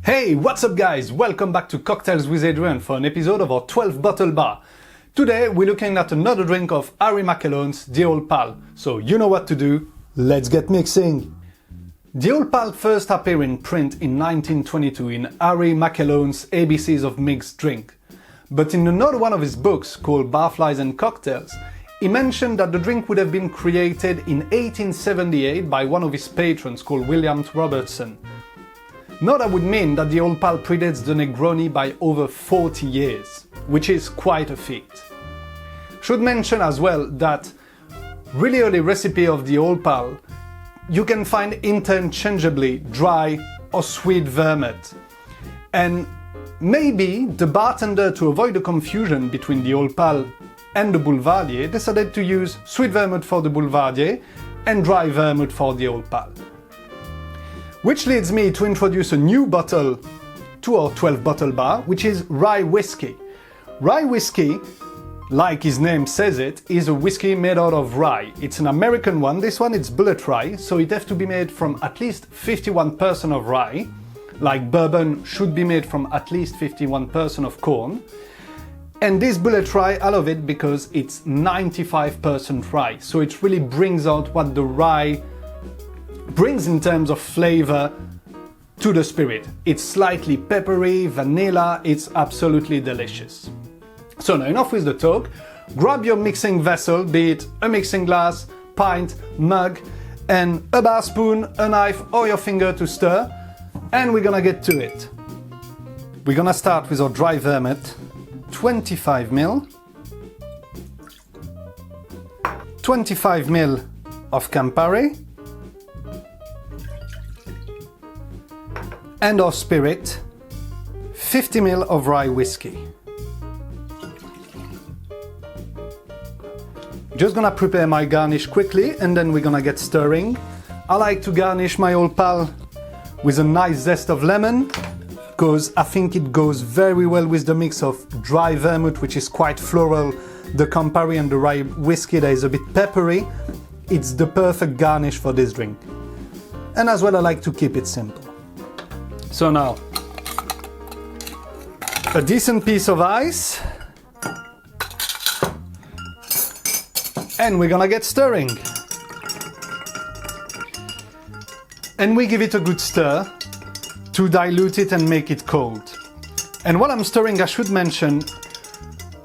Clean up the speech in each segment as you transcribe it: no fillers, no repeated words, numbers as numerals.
Hey, what's up guys? Welcome back to Cocktails with Hadrien for an episode of our 12 bottle bar. Today we're looking at another drink of Harry MacElhone's The Old Pal. So you know what to do, let's get mixing! The Old Pal first appeared in print in 1922 in Harry MacElhone's ABCs of Mixed Drink. But in another one of his books called Barflies and Cocktails, he mentioned that the drink would have been created in 1878 by one of his patrons called William Robertson. Now that would mean that the Old Pal predates the Negroni by over 40 years, which is quite a feat. Should mention as well that really early recipe of the Old Pal you can find interchangeably dry or sweet vermouth. And maybe the bartender, to avoid the confusion between the Old Pal and the Boulevardier, decided to use sweet vermouth for the Boulevardier and dry vermouth for the Old Pal. Which leads me to introduce a new bottle to our 12 bottle bar, which is rye whiskey. Rye whiskey, like his name says it, is a whiskey made out of rye. It's an American one. This one is bullet rye, so it has to be made from at least 51% of rye. Like bourbon should be made from at least 51% of corn. And this bullet rye, I love it because it's 95% rye. So it really brings out what the rye brings in terms of flavor to the spirit. It's slightly peppery, vanilla, it's absolutely delicious. So now enough with the talk, grab your mixing vessel, be it a mixing glass, pint, mug, and a bar spoon, a knife or your finger to stir, and we're gonna get to it. We're gonna start with our dry vermouth, 25 ml, 25 ml of Campari, and our spirit, 50 ml of rye whiskey. Just gonna prepare my garnish quickly and then we're gonna get stirring. I like to garnish my Old Pal with a nice zest of lemon because I think it goes very well with the mix of dry vermouth, which is quite floral, the Campari and the rye whiskey that is a bit peppery. It's the perfect garnish for this drink. And as well I like to keep it simple. So now, a decent piece of ice, and we're gonna get stirring. And we give it a good stir to dilute it and make it cold. And while I'm stirring, I should mention,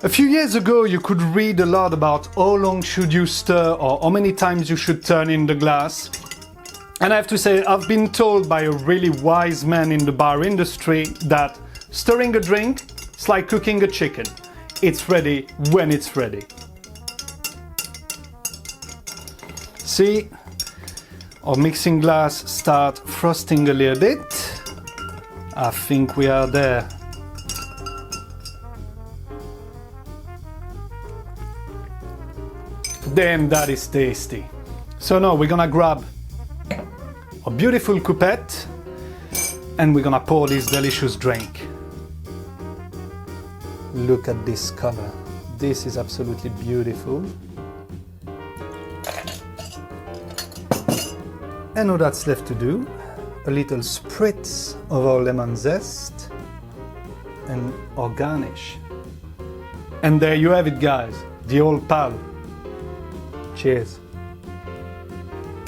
a few years ago you could read a lot about how long should you stir or how many times you should turn in the glass. And I have to say, I've been told by a really wise man in the bar industry that stirring a drink is like cooking a chicken. It's ready when it's ready. See, our mixing glass start frosting a little bit. I think we are there. Damn, that is tasty. So now we're gonna grab a beautiful coupette and we're gonna pour this delicious drink. Look at this color. This is absolutely beautiful. And all that's left to do, a little spritz of our lemon zest and our garnish. And there you have it guys, the Old Pal. Cheers.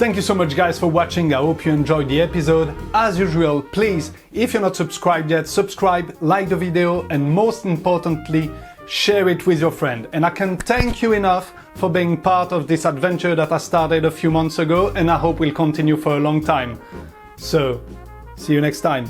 Thank you so much guys for watching, I hope you enjoyed the episode. As usual, please, if you're not subscribed yet, subscribe, like the video, and most importantly, share it with your friend. And I can't thank you enough for being part of this adventure that I started a few months ago, and I hope will continue for a long time. So, see you next time.